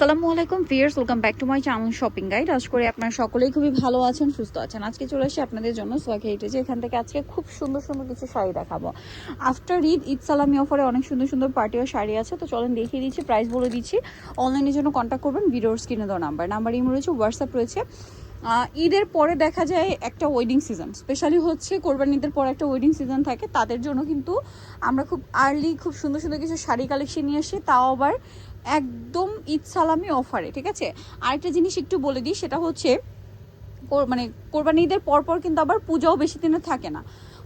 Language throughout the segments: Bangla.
আসসালামু আলাইকুম viewers, welcome back to my channel shopping guide. আশা করি আপনারা সকলেই খুবই ভালো আছেন, সুস্থ আছেন। আজকে চলে আসি আপনাদের জন্য সোয়াক হেরিটেজে। এখান থেকে আজকে খুব সুন্দর সুন্দর কিছু শাড়ি দেখাবো। আফটার ঈদ সালামি অফারে অনেক সুন্দর সুন্দর পার্টিও শাড়ি আছে, তো চলেন দেখিয়ে দিচ্ছি, প্রাইস বলে দিচ্ছি। অনলাইনের জন্য কন্ট্যাক্ট করবেন, ভিডিওর স্ক্রিনে দেওয়া নাম্বার ইমো রয়েছে, হোয়াটসঅ্যাপ রয়েছে। ঈদের পরে দেখা যায় একটা ওয়েডিং সিজন, স্পেশালি হচ্ছে কোরবানি ঈদের পরে একটা ওয়েডিং সিজন থাকে, তাদের জন্য কিন্তু আমরা খুব আর্লি খুব সুন্দর সুন্দর কিছু শাড়ি কালেকশন নিয়ে আসি, তাও আবার একদম ঈদ সালামি অফারে। ঠিক আছে, আরেকটা জিনিস একটু বলে দিই, সেটা হচ্ছে মানে কোরবানি ঈদের পরপর কিন্তু আবার পূজাও বেশি দিনে থাকে না,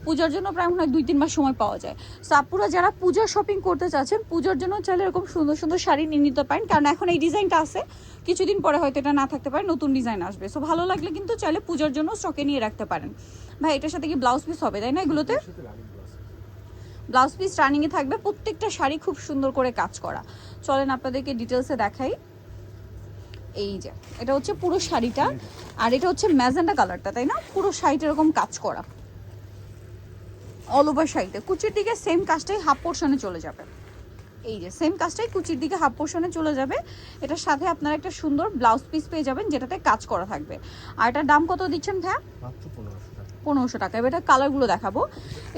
পূজার জন্য প্রায় মনে হয় 2-3 মাস সময় পাওয়া যায়। সো আপুরা যারা পূজার শপিং করতে চাচ্ছেন, পূজার জন্য চাইলে এরকম সুন্দর সুন্দর শাড়ি নিয়ে নিতে পারেন, কারণ এখন এই ডিজাইনটা আছে, কিছুদিন পরে হয়তো এটা না থাকতে পারে, নতুন ডিজাইন আসবে। সো ভালো লাগলে কিন্তু চাইলে পূজার জন্য স্টকে নিয়ে রাখতে পারেন। ভাই এটার সাথে কি ব্লাউজ পিস হবে, তাই না? এগুলোতে ব্লাউজ পিস রানিংয়ে থাকবে, প্রত্যেকটা শাড়ি খুব সুন্দর করে কাজ করা। চলেন আপনাদেরকে ডিটেলসে দেখাই। এই যে এটা হচ্ছে পুরো শাড়িটা, আর এটা হচ্ছে ম্যাজেন্ডা কালারটা, তাই না? পুরো শাড়িটা এরকম কাজ করা, অল ওভার শাড়িতে কুচির দিকে সেম কাজটাই হাফ পোর্শনে চলে যাবে। এই যে সেম কাজটাই কুচির দিকে হাফ পোর্শনে চলে যাবে। এটার সাথে আপনারা একটা সুন্দর ব্লাউজ পিস পেয়ে যাবেন, যেটাতে কাজ করা থাকবে। আর এটার দাম কত দিচ্ছেন ভাইয়া? মাত্র 1500 টাকা। এবার এটা কালারগুলো দেখাবো।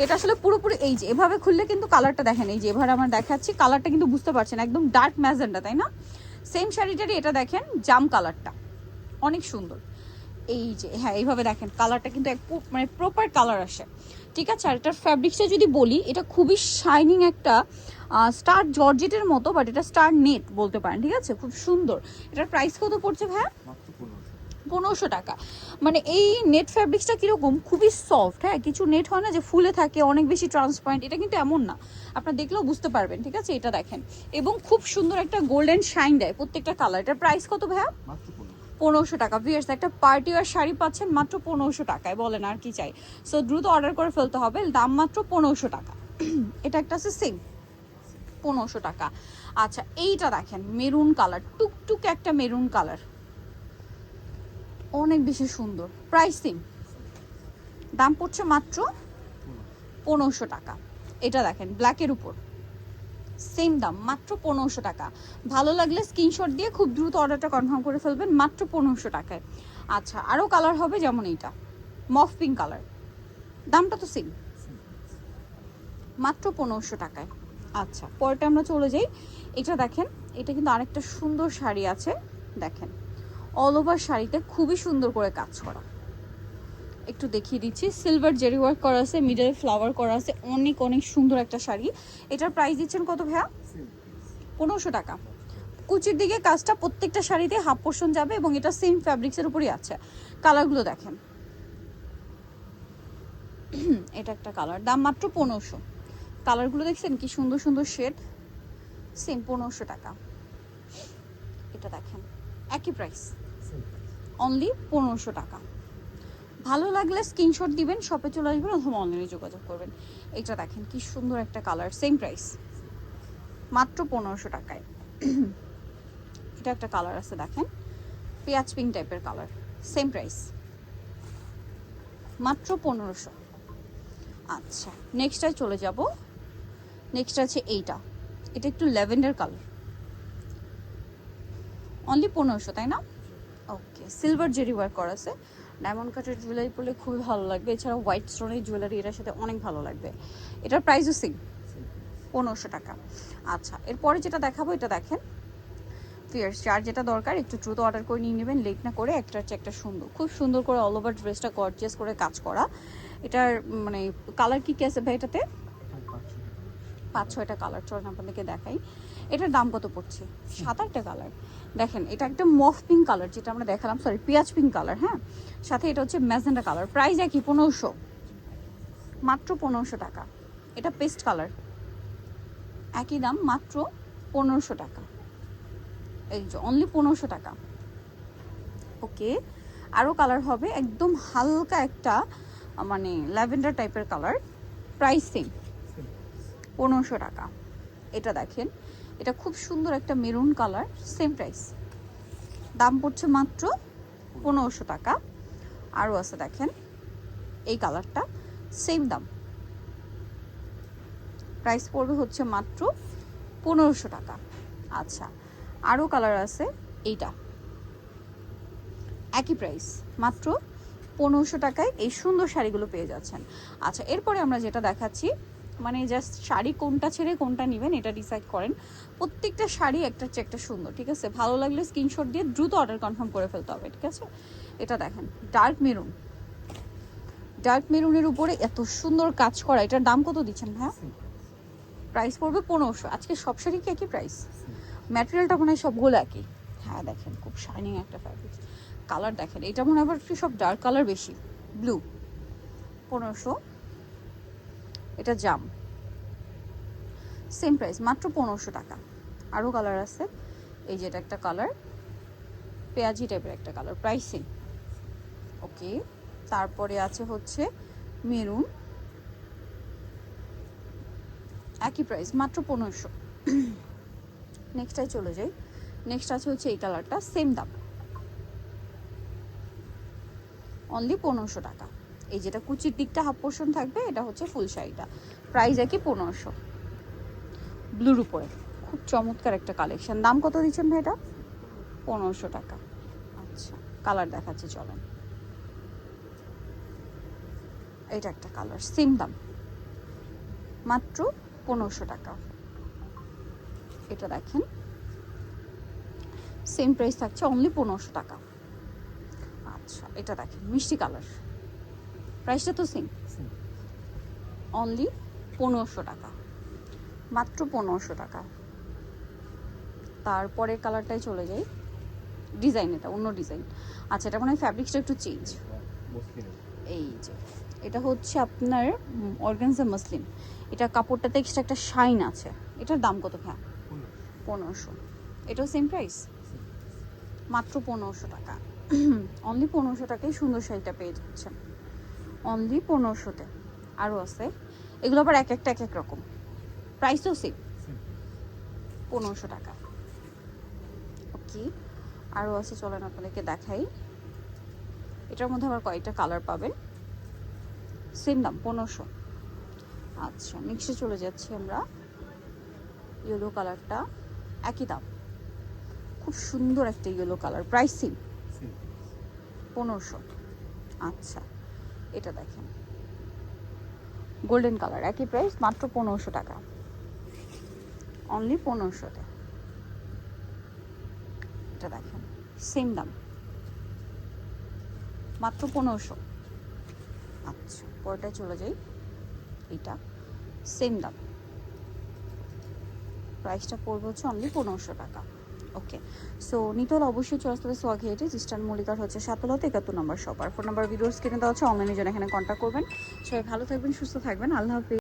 এটা আসলে পুরোপুরি এই যে এভাবে খুললে কিন্তু কালারটা দেখেন, এই যে এভাবে আমার দেখাচ্ছি, কালারটা কিন্তু বুঝতে পারছেন একদম ডার্ক ম্যাজেন্ডা, তাই না? সেম শাড়িটারই এটা দেখেন জাম কালারটা, অনেক সুন্দর। এই যে হ্যাঁ এইভাবে দেখেন কালারটা কিন্তু এক মানে প্রপার কালার আসে। ঠিক আছে, আর এটার ফ্যাব্রিক্সটা যদি বলি, এটা খুবই শাইনিং একটা স্টার জর্জেটের মতো, বাট এটা স্টার নেট বলতে পারেন। ঠিক আছে, খুব সুন্দর। এটার প্রাইস কত পড়ছে ভাইয়া? 1500 টাকা। মানে এই নেট ফ্যাব্রিক্সটা কীরকম, খুবই সফট। হ্যাঁ, কিছু নেট হয় না যে ফুলে থাকে, অনেক বেশি ট্রান্সপারেন্ট, এটা কিন্তু এমন না, আপনারা দেখলেও বুঝতে পারবেন। ঠিক আছে, এটা দেখেন, এবং খুব সুন্দর একটা গোল্ডেন শাইন দেয় প্রত্যেকটা কালার। এটার প্রাইস কত ভাইয়া? 1500 টাকা। ভিউয়ার্স, একটা পার্টি আর শাড়ি পাচ্ছেন মাত্র 1500 টাকায়, বলেন আর কি চাই? সো দ্রুত অর্ডার করে ফেলতে হবে, দাম মাত্র 1500 টাকা। এটা একটা আছে সেম 1500 টাকা। আচ্ছা, এইটা দেখেন মেরুন কালার, টুকটুক একটা মেরুন কালার, অনেক বেশি সুন্দর। প্রাইস সেম, দাম পড়ছে মাত্র 1500 টাকা। এটা দেখেন ব্ল্যাকের উপর, সেম দাম মাত্র 1500 টাকা। ভালো লাগলে স্ক্রিনশট দিয়ে খুব দ্রুত অর্ডারটা কনফার্ম করে ফেলবেন, মাত্র 1500 টাকায়। আচ্ছা, আরও কালার হবে, যেমন এইটা মফ পিঙ্ক কালার, দামটা তো সেম, মাত্র 1500 টাকায়। আচ্ছা, পরেরটা আমরা চলে যাই। এটা দেখেন, এটা কিন্তু আরেকটা সুন্দর শাড়ি আছে, দেখেন অল ওভার শাড়িতে খুবই সুন্দর করে কাজ করা। একটু দেখিয়ে দিচ্ছি, সিলভার জেরি ওয়ার্ক করা আছে, মিডলে ফ্লাওয়ার করা আছে, অনেক অনেক সুন্দর একটা শাড়ি। এটার প্রাইস দিচ্ছেন কত ভাইয়া? 1500 টাকা। কুচির দিকে কাজটা প্রত্যেকটা শাড়িতে হাফ পোর্শন যাবে, এবং এটা সেম ফ্যাব্রিক্সের উপরই আছে। কালারগুলো দেখেন, এটা একটা কালার, দাম মাত্র 1500। কালারগুলো দেখছেন কি সুন্দর সুন্দর শেড, সেম 1500 টাকা। এটা দেখেন একই প্রাইস, অনলি 1500 টাকা। ভালো লাগলে স্ক্রিনশট দিবেন, শপে চলে আসবেন অথবা অনলাইনে যোগাযোগ করবেন। এটা দেখেন কি সুন্দর একটা কালার, সেম প্রাইস, মাত্র 1500 টাকায়। এটা একটা কালার আছে দেখেন, পেঁয়াজ পিঙ্ক টাইপের কালার, সেম প্রাইস, মাত্র 1500। আচ্ছা, নেক্সটটায় চলে যাব। নেক্সট আছে এইটা, এটা একটু ল্যাভেন্ডার কালার, অনলি 1500, তাই না? ওকে, সিলভার জেরি ওয়ার্ক করা আছে, ডায়মন্ড কাটের জুয়েলারি পরলে খুবই ভালো লাগবে, এছাড়া হোয়াইট স্টোনের জুয়েলারি এটার সাথে অনেক ভালো লাগবে। এটার প্রাইসও সেম, 1500 টাকা। আচ্ছা, এরপরে যেটা দেখাবো, এটা দেখেন ফিয়ার্স, যার যেটা দরকার একটু দ্রুত অর্ডার করে নিয়ে নেবেন, লেট না করে। একটার চেয়ে একটা সুন্দর, খুব সুন্দর করে অল ওভার ড্রেসটা গর্জিয়াস করে কাজ করা। এটার মানে কালার কি কি আছে ভাই এটাতে? 5-6টা কালার, চলেন আপনাদেরকে দেখাই। এটার দাম কত পড়ছে? 7-8টা কালার। দেখেন এটা একটা মফ পিঙ্ক কালার, যেটা আমরা দেখালাম, সরি পেঁয়াজ পিঙ্ক কালার, হ্যাঁ, সাথে এটা হচ্ছে ম্যাজেন্ডা কালার। প্রাইস একই, 1500, মাত্র 1500 টাকা। এটা পেস্ট কালার, একই দাম, মাত্র 1500 টাকা। এই যে অনলি 1500 টাকা। ওকে, আরও কালার হবে, একদম হালকা একটা মানে ল্যাভেন্ডার টাইপের কালার, প্রাইস সেম, 1500 টাকা। এটা দেখেন, এটা খুব সুন্দর একটা মেরুন কালার, সেম প্রাইস, দাম পড়ছে মাত্র 1500 টাকা। আরও আছে দেখেন এই কালারটা, সেম দাম, প্রাইস পড়বে হচ্ছে মাত্র 1500 টাকা। আচ্ছা, আরও কালার আছে, এইটা একই প্রাইস, মাত্র 1500 টাকায় এই সুন্দর শাড়িগুলো পেয়ে যাচ্ছেন। আচ্ছা, এরপরে আমরা যেটা দেখাচ্ছি, মানে জাস্ট শাড়ি কোনটা ছেড়ে কোনটা নেবেন এটা ডিসাইড করেন। প্রত্যেকটা শাড়ি একটার চেয়ে একটা সুন্দর, ঠিক আছে? ভালো লাগলে স্ক্রিনশট দিয়ে দ্রুত অর্ডার কনফার্ম করে ফেলতে হবে, ঠিক আছে? এটা দেখেন ডার্ক মেরুন, ডার্ক মেরুনের উপরে এত সুন্দর কাজ করা। এটার দাম কত দিচ্ছেন ভাইয়া? প্রাইস পড়বে 1500। আজকে সব শাড়ি কি একই প্রাইস? ম্যাটেরিয়ালটা মনে হয় সবগুলো একই। হ্যাঁ দেখেন খুব শাইনিং একটা ফ্যাব্রিক। কালার দেখেন, এটা মনে হয় আবার একটু সব ডার্ক কালার বেশি, ব্লু। 1500। এটা জাম, সেম প্রাইস, মাত্র 1500 টাকা। আরও কালার আছে, এই যেটা একটা কালার, পেঁয়াজি টাইপের একটা কালার, প্রাইসিং ওকে। তারপরে আছে হচ্ছে মেরুন, একই প্রাইস, মাত্র 1500। নেক্সটটাই চলে যাই। নেক্সট আছে হচ্ছে এই কালারটা, সেম দাম, অনলি 1500 টাকা। এই যেটা কুচির দিকটা হাফ পোর্শন থাকবে, এটা হচ্ছে ফুল শাড়িটা, প্রাইস একই 1500। ব্লুর উপরে খুব চমৎকার একটা কালেকশন। দাম কত দিচ্ছেন ভাই এটা? 1500 টাকা। আচ্ছা, কালার দেখাচ্ছি চলেন। এটা একটা কালার, সেম দাম, মাত্র 1500 টাকা। এটা দেখেন সেম প্রাইস থাকছে, অনলি 1500 টাকা। আচ্ছা, এটা দেখেন মিষ্টি কালার, প্রাইসটা তো সেম, অনলি 1500 টাকা, মাত্র 1500 টাকা। তারপরে কালারটাই চলে যাই, ডিজাইন এটা অন্য ডিজাইন। আচ্ছা, এটা মনে হয় ফ্যাব্রিক্সটা একটু চেঞ্জ। এই যে এটা হচ্ছে আপনার অর্গানজা মাসলিন, এটা কাপড়টাতে এক্সট্রা একটা শাইন আছে। এটার দাম কত ভাই? 1500। এটাও সেম প্রাইস, মাত্র 1500 টাকা। অনলি 1500 টাকায় সুন্দর শাড়িটা পেয়ে যাচ্ছেন, অনলি 1500-তে। আরও আছে, এগুলো আবার এক একটা এক এক রকম, প্রাইসও সেম, 1500 টাকা। ওকে, আরও আছে, চলেন আপনাদেরকে দেখাই। এটার মধ্যে আবার কয়েকটা কালার পাবেন, সেম দাম 1500। আচ্ছা, নেক্সটে চলে যাচ্ছি আমরা। ইয়েলো কালারটা একই দাম, খুব সুন্দর একটা ইয়েলো কালার, প্রাইস সেম, 1500। আচ্ছা, এটা দেখেন গোল্ডেন কালার, একই প্রাইস, মাত্র 1500 টাকা, অনলি 1500-তে। এটা দেখেন সেম দাম, মাত্র 1500। আচ্ছা, পরেরটায় চলে যাই। এটা সেম দাম, প্রাইসটা পড়বে হচ্ছে অনলি 1500 টাকা। ওকে, সো নিতে হলে অবশ্যই চলে আসতে হবে সোয়াগ হেটে, ইস্টার্ন মল্লিকার হচ্ছে 7 71 নম্বর শপ। আর ফোন নাম্বার ভিডিওস কিনে দেওয়া হচ্ছে, অনলাইনে জন্য এখানে কন্ট্যাক্ট করবেন। সবাই ভালো থাকবেন, সুস্থ থাকবেন, আল্লাহ হাফেজ।